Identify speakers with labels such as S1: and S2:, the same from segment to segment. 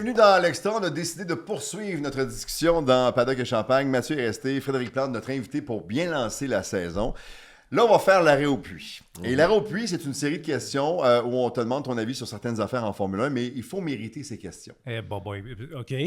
S1: Bienvenue dans l'Extra. On a décidé de poursuivre notre discussion dans Paddock et Champagne. Mathieu est resté, Frédéric Plante, notre invité pour bien lancer la saison. Là, on va faire l'arrêt au puits. Et l'arrêt au puits, c'est une série de questions où on te demande ton avis sur certaines affaires en Formule 1, mais il faut mériter ces questions. Il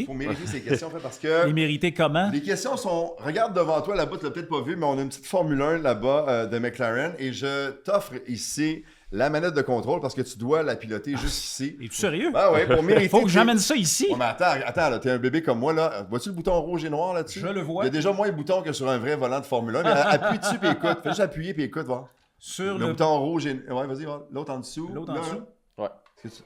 S1: faut mériter ces questions, en fait, parce que...
S2: Les mériter comment?
S1: Les questions sont... Regarde devant toi, là-bas, tu l'as peut-être pas vu, mais on a une petite Formule 1 là-bas de McLaren, et je t'offre ici la manette de contrôle parce que tu dois la piloter juste ici.
S2: Es-tu sérieux?
S1: Ah ouais, pour mériter...
S2: Faut que j'amène ça ici.
S1: Oh, mais attends, là, t'es un bébé comme moi, là. Vois-tu le bouton rouge et noir là-dessus?
S2: Je le vois.
S1: Il y a déjà moins de boutons que sur un vrai volant de Formule 1, mais appuie dessus puis écoute. Fais juste appuyer puis écoute, voir.
S2: Sur
S1: Le bouton rouge et... Ouais, vas-y, voir. L'autre en dessous.
S2: L'autre en
S1: Là,
S2: dessous?
S1: là. Ouais. C'est ça.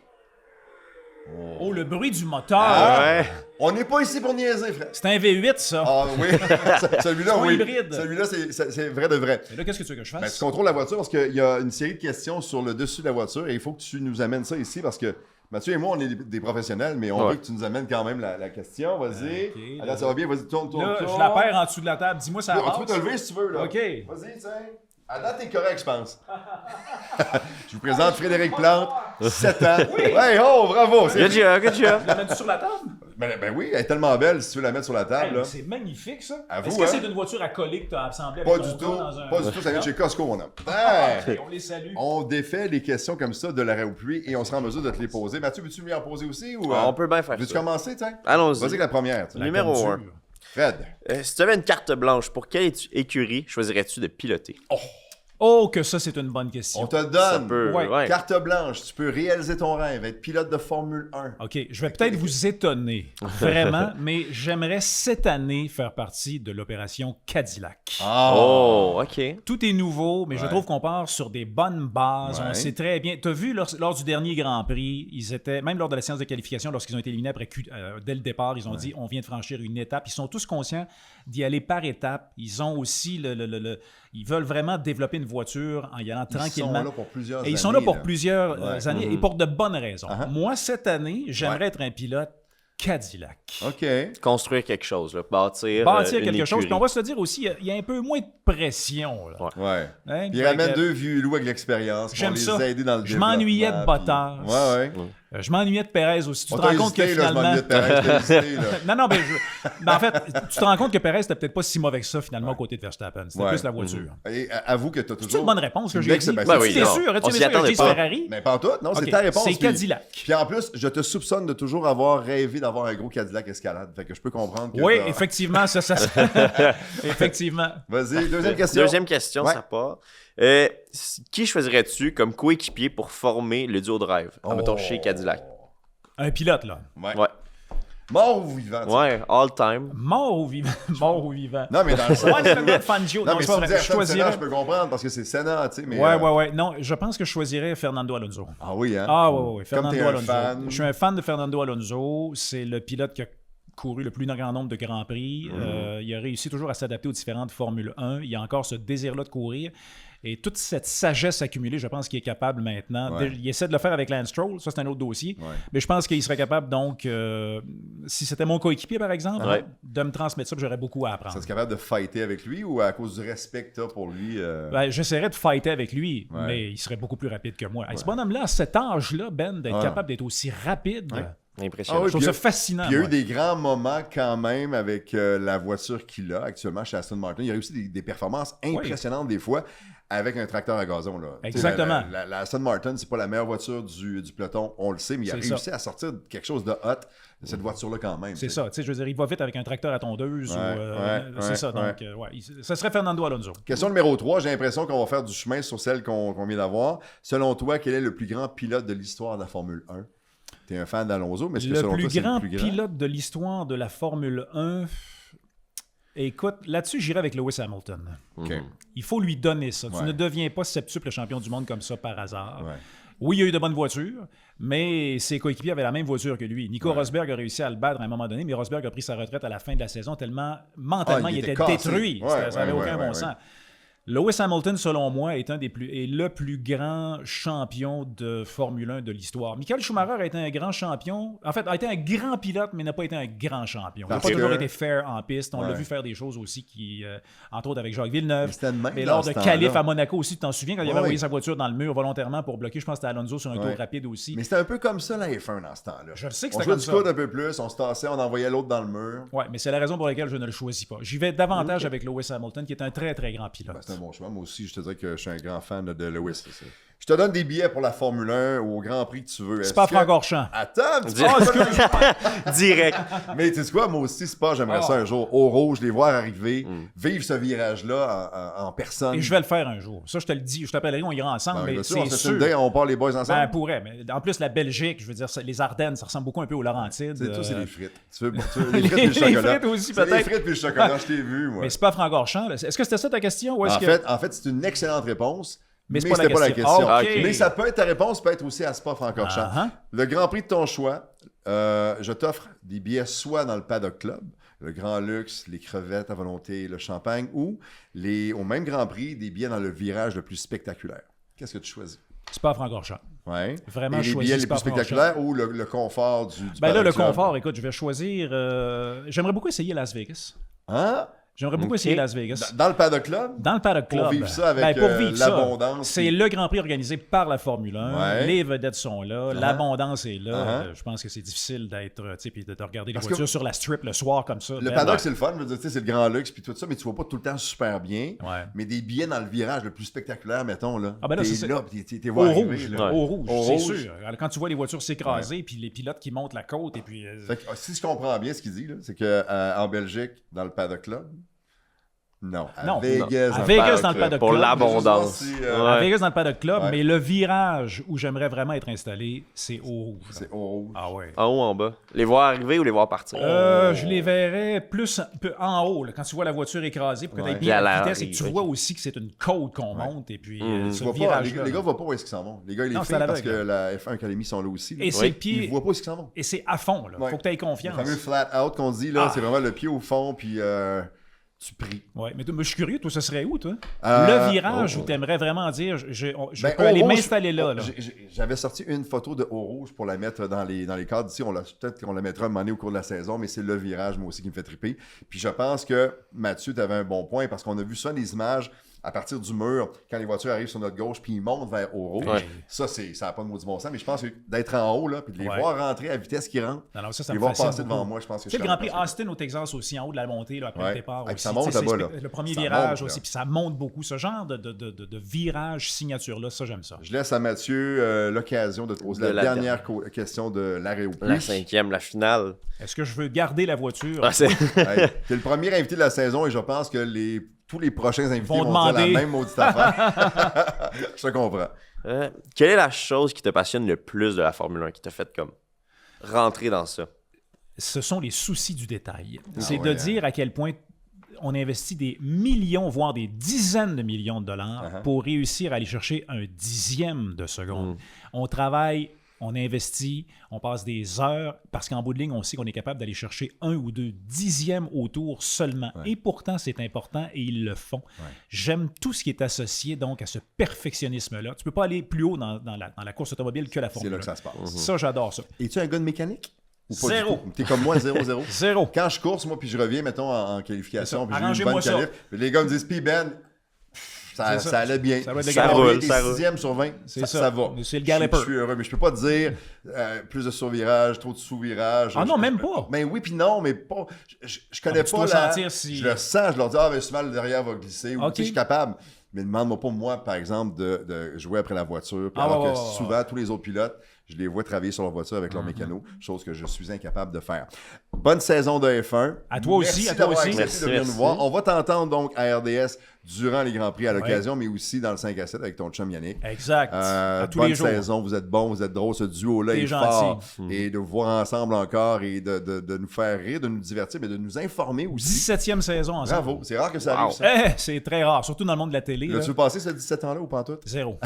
S2: Oh, le bruit du moteur.
S1: Ah, on n'est pas ici pour niaiser, frère.
S2: C'est un V8, ça.
S1: Ah oui, celui-là,
S2: C'est pas
S1: oui.
S2: hybride.
S1: Celui-là, c'est vrai de vrai.
S2: Mais là, qu'est-ce que tu veux que je fasse?
S1: Ben, tu contrôles la voiture parce qu'il y a une série de questions sur le dessus de la voiture et il faut que tu nous amènes ça ici parce que Mathieu et moi, on est des professionnels, mais on veut que tu nous amènes quand même la question. Vas-y.
S2: Okay,
S1: Alors, ça va bien. Vas-y, tourne.
S2: Là, je la perds en dessous de la table. Dis-moi ça
S1: Tu
S2: avance.
S1: peux te lever si tu veux. Là.
S2: OK.
S1: Vas-y, tiens. À date, t'es correct, je pense. Je vous présente Frédéric Plante, 7 ans. Oui. Hey, oh, bravo!
S3: Good job.
S2: Tu la mets sur la table?
S1: Ben oui, elle est tellement belle si tu veux la mettre sur la table.
S2: Hey,
S1: Là.
S2: c'est magnifique, ça.
S1: Avoue,
S2: Est-ce que
S1: hein?
S2: c'est une voiture à coller que tu as assemblée
S1: Pas
S2: avec
S1: du
S2: ton
S1: tout.
S2: gars dans un...
S1: Pas du tout, ça vient de chez Costco, mon homme.
S2: OK, on les salue.
S1: On défait les questions comme ça de l'arrêt au puits et on sera en mesure de te les poser. Mathieu, veux-tu lui en poser aussi? Ou,
S3: On peut bien faire
S1: veux-tu
S3: ça.
S1: commencer, tiens?
S3: Allons-y.
S1: Vas-y avec la première. Tu.
S3: Numéro 1.
S1: Fred.
S3: Si tu avais une carte blanche, pour quelle écurie choisirais-tu de piloter?
S2: Oh, que ça, c'est une bonne question.
S1: On te
S3: Ça
S1: donne
S3: peut...
S2: Ouais.
S3: ouais.
S1: carte blanche. Tu peux réaliser ton rêve, être pilote de Formule 1.
S2: OK, je vais peut-être vous étonner, vraiment, mais j'aimerais cette année faire partie de l'opération Cadillac.
S3: Oh, OK.
S2: Tout est nouveau, mais je
S1: Ouais.
S2: trouve qu'on part sur des bonnes bases.
S1: Ouais.
S2: On sait très bien. Tu as vu, lors du dernier Grand Prix, ils étaient, même lors de la séance de qualification, lorsqu'ils ont été éliminés dès le départ, ils ont dit on vient de franchir une étape. Ils sont tous conscients d'y aller par étapes. Ils ont aussi ils veulent vraiment développer une voiture en y allant tranquillement.
S1: Ils sont là pour plusieurs années.
S2: Et ils sont là pour plusieurs
S1: Ouais.
S2: années et pour de bonnes raisons.
S1: Uh-huh.
S2: Moi, cette année, j'aimerais être un pilote Cadillac.
S1: OK.
S3: Construire quelque chose, là. Bâtir
S2: Bâtir
S3: une
S2: quelque chose.
S3: écurie.
S2: Puis on va se le dire aussi, il y a un peu moins de pression. Là.
S1: Ouais.
S2: Hein?
S1: Puis il ramène deux vieux loups avec l'expérience.
S2: J'aime
S1: pour
S2: ça.
S1: les aider dans le
S2: Je
S1: développement,
S2: m'ennuyais de
S1: puis-
S2: Bottas.
S1: Ouais.
S2: Je m'ennuyais de Perez aussi. Tu
S1: On
S2: te
S1: t'a
S2: rends compte que
S1: hésité, là, je
S2: finalement...
S1: m'ennuyais de Perez, t'as hésité, là.
S2: non, mais en fait, tu te rends compte que Perez n'était peut-être pas si mauvais que ça, finalement, aux côtés de Verstappen. C'était
S1: Ouais.
S2: plus la voiture.
S1: Et avoue que t'as toujours...
S2: C'est une bonne réponse que
S1: Une
S2: j'ai dit.
S1: excellente-
S3: Ben oui,
S2: Tu es
S3: non.
S2: sûr?
S3: On
S2: Tu
S3: s'y
S2: es sûr que je
S3: attendait
S2: dis
S3: pas.
S2: Ferrari?
S1: Mais pas en tout, non, c'est
S2: Ok,
S1: ta réponse.
S2: c'est
S1: puis-
S2: Cadillac.
S1: Puis en plus, je te soupçonne de toujours avoir rêvé d'avoir un gros Cadillac Escalade. Fait que je peux comprendre que...
S2: Oui,
S1: t'as-
S2: effectivement, ça... Effectivement.
S1: Vas-y, deuxième question.
S3: Deuxième question,
S1: Ouais.
S3: ça part. Qui choisirais-tu comme coéquipier pour former le duo drive? Mettons chez Cadillac.
S2: Un pilote, là.
S1: Ouais.
S3: Ouais.
S1: Mort ou vivant? tu sais?
S3: Ouais, all time.
S2: Mort ou vivant? Mort ou vivant?
S1: Non, mais dans le sens...
S2: Ouais, c'est un Fangio.
S1: Non,
S2: Non,
S1: mais
S2: c'est
S1: si
S2: pas
S1: tu
S2: vrai.
S1: dis
S2: Je
S1: Ayrton Senna,
S2: choisirais...
S1: je peux comprendre parce que c'est Senna, tu sais, mais...
S2: Ouais. Non, je pense que je choisirais Fernando Alonso.
S1: Ah oui, hein?
S2: Ah oui.
S1: Comme
S2: Fernando
S1: t'es un
S2: Alonso.
S1: fan.
S2: Je suis un fan de Fernando Alonso. C'est le pilote qui a couru le plus grand nombre de Grands Prix. Il a réussi toujours à s'adapter aux différentes Formule 1. Il a encore ce désir-là de courir. Et toute cette sagesse accumulée, je pense qu'il est capable maintenant.
S1: Ouais.
S2: Il essaie de le faire avec Lance Stroll. Ça, c'est un autre dossier.
S1: Ouais.
S2: Mais je pense qu'il serait capable, donc, si c'était mon coéquipier, par exemple,
S3: Ouais.
S2: de me transmettre ça, puis j'aurais beaucoup à apprendre.
S1: Ça serait capable de fighter avec lui ou à cause du respect que t'as pour lui?
S2: Ben, j'essaierais de fighter avec lui,
S1: Ouais.
S2: mais il serait beaucoup plus rapide que moi. Hey, ce bonhomme-là, à cet âge-là, Ben, d'être
S1: Ouais.
S2: capable d'être aussi rapide,
S3: Impressionnant.
S1: Ah oui,
S2: je trouve ça fascinant.
S1: Puis il y a eu
S2: moi.
S1: des grands moments quand même avec la voiture qu'il a actuellement chez Aston Martin. Il a réussi des performances impressionnantes des fois avec un tracteur à gazon. Là.
S2: Exactement.
S1: Tu sais, la Aston Martin, c'est pas la meilleure voiture du peloton, on le sait, mais il a
S2: C'est
S1: réussi à sortir quelque chose de hot de cette voiture-là quand même.
S2: C'est
S1: tu sais.
S2: ça, tu sais, je veux dire, il va vite avec un tracteur à tondeuse. C'est ça, donc, ça serait Fernando Alonso.
S1: Question numéro 3, j'ai l'impression qu'on va faire du chemin sur celle qu'on vient d'avoir. Selon toi, quel est le plus grand pilote de l'histoire de la Formule 1? T'es un fan d'Alonso, mais est-ce que
S2: Le
S1: selon
S2: plus
S1: toi, c'est
S2: grand
S1: le plus grand?
S2: pilote de l'histoire de la Formule 1, écoute, là-dessus, j'irai avec Lewis Hamilton.
S1: OK.
S2: Il faut lui donner ça.
S1: Ouais.
S2: Tu ne deviens pas septuple champion du monde comme ça par hasard.
S1: Ouais.
S2: Oui, il y a eu de bonnes voitures, mais ses coéquipiers avaient la même voiture que lui. Nico
S1: Ouais.
S2: Rosberg a réussi à le battre à un moment donné, mais Rosberg a pris sa retraite à la fin de la saison tellement mentalement
S1: Ah, il
S2: il
S1: était
S2: était
S1: cassé.
S2: détruit.
S1: Ouais,
S2: Ça n'avait
S1: ouais,
S2: aucun
S1: ouais,
S2: bon
S1: ouais.
S2: sens. Lewis Hamilton, selon moi, est le plus grand champion de Formule 1 de l'histoire. Michael Schumacher a été un grand champion. En fait, a été un grand pilote, mais n'a pas été un grand champion. Il n'a pas toujours été fair en piste. On l'a vu faire des choses aussi qui, entre autres avec Jacques Villeneuve.
S1: Mais
S2: lors de qualif à Monaco aussi, tu t'en souviens, quand il avait envoyé sa voiture dans le mur volontairement pour bloquer, je pense que c'était Alonso sur un tour rapide aussi.
S1: Mais c'était un peu comme ça la F1 dans ce temps-là.
S2: Je sais que c'était
S1: comme
S2: ça.
S1: On jouait du coude un peu plus, on se tassait, on envoyait l'autre dans le mur.
S2: Oui, mais c'est la raison pour laquelle je ne le choisis pas. J'y vais davantage avec Lewis Hamilton, qui est un très, très grand pilote.
S1: C'est un bon choix. Moi aussi, je te dirais que je suis un grand fan de Lewis. Je te donne des billets pour la Formule 1 au Grand Prix que tu veux.
S2: C'est pas Francorchamps.
S1: Attends,
S3: Direct.
S1: Mais tu sais quoi, moi aussi, c'est pas, j'aimerais ça un jour. Au rouge, les voir arriver, vivre ce virage-là en personne.
S2: Et je vais le faire un jour. Ça, je te le dis. Je t'appellerai, on ira ensemble, mais c'est sûr.
S1: On part les boys ensemble.
S2: Ben, pourrait, mais en plus, la Belgique, je veux dire, les Ardennes, ça ressemble beaucoup un peu aux Laurentides.
S1: C'est tout, c'est les frites. Tu veux, les frites et le chocolat.
S2: Les frites aussi, peut-être.
S1: Les frites et le chocolat, je t'ai vu, moi.
S2: Mais c'est pas Francorchamps. Est-ce que c'était ça ta question?
S1: En fait, c'est une excellente réponse.
S2: Mais
S1: c'était pas la question.
S2: Okay.
S1: Mais ça peut être ta réponse, peut être aussi à Spa-Francorchamps. Le Grand Prix de ton choix, je t'offre des billets soit dans le Paddock Club, le Grand Luxe, les crevettes à volonté, le champagne, ou au même Grand Prix, des billets dans le virage le plus spectaculaire. Qu'est-ce que tu choisis?
S2: Spa-Francorchamps.
S1: Ouais.
S2: Vraiment,
S1: et les billets les plus spectaculaires ou le confort du
S2: ben là, le
S1: club?
S2: confort, écoute, je vais choisir... j'aimerais beaucoup essayer Las Vegas.
S1: Hein?
S2: J'aimerais beaucoup essayer Las Vegas.
S1: Dans le Paddock Club?
S2: Dans le Paddock Club.
S1: Pour vivre ça avec l'abondance.
S2: C'est le Grand Prix organisé par la Formule 1. Ouais. Les vedettes sont là. L'abondance est là. Je pense que c'est difficile d'être, puis de regarder les voitures sur la strip le soir comme ça.
S1: Le Paddock, c'est le fun. Je veux dire, c'est le grand luxe puis tout ça, mais tu vois pas tout le temps super bien.
S2: Ouais.
S1: Mais des billets dans le virage le plus spectaculaire, mettons, là.
S2: Ah ben là,
S1: t'es là, t'es
S2: au rouge. Au rouge, c'est sûr. Quand tu vois les voitures s'écraser, puis les pilotes qui montent la côte, et puis...
S1: Si je comprends bien ce qu'il dit, c'est qu'en Belgique, dans le Paddock Club, non, à Vegas,
S2: dans le Paddock Club.
S3: Pour l'abondance.
S2: À Vegas dans le Paddock Club, mais le virage où j'aimerais vraiment être installé, c'est au rouge.
S1: C'est au rouge.
S2: Ah ouais.
S3: En haut, en bas. Les voir arriver ou les voir partir?
S2: Je les verrais plus en haut, là, quand tu vois la voiture écrasée, pour que tu aies bien la vitesse et que tu vois aussi que c'est une côte qu'on monte. Et puis, ce virage
S1: les gars ne voient pas où est-ce qu'ils s'en vont. Les gars, ils les filment parce que la F1 Academy sont là aussi.
S2: Et c'est le pied.
S1: Ils voient pas où est-ce qu'ils s'en vont.
S2: Et c'est à fond. Il faut que tu aies confiance.
S1: Le fameux flat out qu'on dit, là, c'est vraiment le pied au fond, puis... tu pries.
S2: Oui, mais je suis curieux, toi, ce serait où, toi? Le virage où tu aimerais vraiment dire, je peux aller m'installer là.
S1: J'avais sorti une photo de Haut Rouge pour la mettre dans les cadres ici. Peut-être qu'on la mettra un moment donné au cours de la saison, mais c'est le virage, moi aussi, qui me fait triper. Puis je pense que, Mathieu, tu avais un bon point, parce qu'on a vu ça, des images à partir du mur, quand les voitures arrivent sur notre gauche, puis ils montent vers Haut Rouge. Ouais. Ça n'a pas de maudit bon sens, mais je pense que d'être en haut, là, puis de les voir rentrer à vitesse qu'ils rentrent,
S2: ça
S1: ils vont passer devant moi, je pense que
S2: c'est le Grand Prix Austin au Texas aussi, en haut de la montée, là, après le départ. Aussi.
S1: Ça monte là-bas, là.
S2: Le premier virage aussi, puis ça monte beaucoup. Ce genre de virage signature-là, ça, j'aime ça.
S1: Je laisse à Mathieu l'occasion de te poser la dernière question de l'arrêt au plus.
S3: La 5e, la finale.
S2: Est-ce que je veux garder la voiture?
S1: T'es le premier invité de la saison et je pense que tous les prochains invités vont dire la même maudite affaire. Je te comprends.
S3: Quelle est la chose qui te passionne le plus de la Formule 1, qui t'a fait comme rentrer dans ça?
S2: Ce sont les soucis du détail. C'est de dire à quel point on investit des millions, voire des dizaines de millions de dollars pour réussir à aller chercher un dixième de seconde. On travaille, on investit, on passe des heures, parce qu'en bout de ligne, on sait qu'on est capable d'aller chercher 1 ou 2 dixièmes au tour seulement. Et pourtant, c'est important et ils le font. J'aime tout ce qui est associé donc à ce perfectionnisme-là. Tu ne peux pas aller plus haut dans la course automobile que la Formule 1.
S1: C'est là que ça se passe.
S2: Ça, j'adore ça.
S1: Es-tu un gars de mécanique? Ou pas
S2: Zéro.
S1: T'es comme moi, 0-0.
S2: Zéro.
S1: Quand je course, moi, puis je reviens, mettons, en qualification, puis j'ai eu une bonne qualif, les gars me disent, puis Ben, ça allait bien.
S2: Ça
S1: roule. 6e sur 20, ça va.
S2: C'est le galloper.
S1: Je suis heureux, mais je peux pas te dire plus de survirage, trop de sous-virage.
S2: Ah non, même pas.
S1: Mais oui, puis non, mais pas. Je connais pas la. Je le sens, je leur dis, mais souvent le derrière va glisser. Ou, je suis capable. Mais demande-moi pas, moi, par exemple, de jouer après la voiture. Alors que souvent, tous les autres pilotes, je les vois travailler sur leur voiture avec leur mécano, chose que je suis incapable de faire. Bonne saison de F1.
S2: À toi aussi, à toi aussi.
S1: Merci de venir nous voir. On va t'entendre donc à RDS durant les Grands Prix à l'occasion, mais aussi dans le 5 à 7 avec ton chum Yannick.
S2: Exact. À tous
S1: bonne
S2: les jours.
S1: saison, vous êtes bons, vous êtes drôles, ce duo-là est fort. Et de vous voir ensemble encore et de nous faire rire, de nous divertir, mais de nous informer aussi.
S2: 17e saison ensemble.
S1: Bravo, c'est rare que ça arrive ça.
S2: C'est très rare, surtout dans le monde de la télé.
S1: L'as-tu passé ce 17 ans-là ou pas en tout?
S2: Zéro.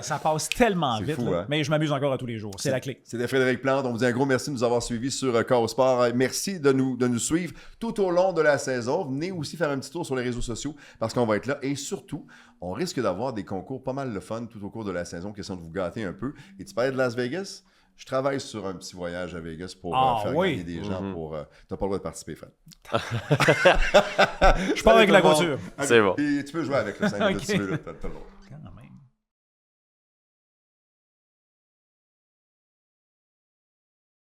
S2: Ça passe tellement
S1: C'est
S2: vite.
S1: fou,
S2: là.
S1: hein?
S2: Mais je m'amuse encore à tous les jours. C'est la clé.
S1: C'était Frédéric Plante. On vous dit un gros merci de nous avoir suivis sur Chaos Sport. Merci de nous suivre tout au long de la saison. Venez aussi faire un petit tour sur les réseaux sociaux parce qu'on va être là. Et surtout, on risque d'avoir des concours pas mal de fun tout au cours de la saison, question de vous gâter un peu. Et tu parlais de Las Vegas? Je travaille sur un petit voyage à Vegas pour faire gagner des gens. T'as pas le droit de participer, Fred.
S2: Je pars avec la voiture.
S3: C'est bon.
S1: Et tu peux jouer avec le 5 minutes
S2: Ok.
S1: si tu veux. T'as le droit.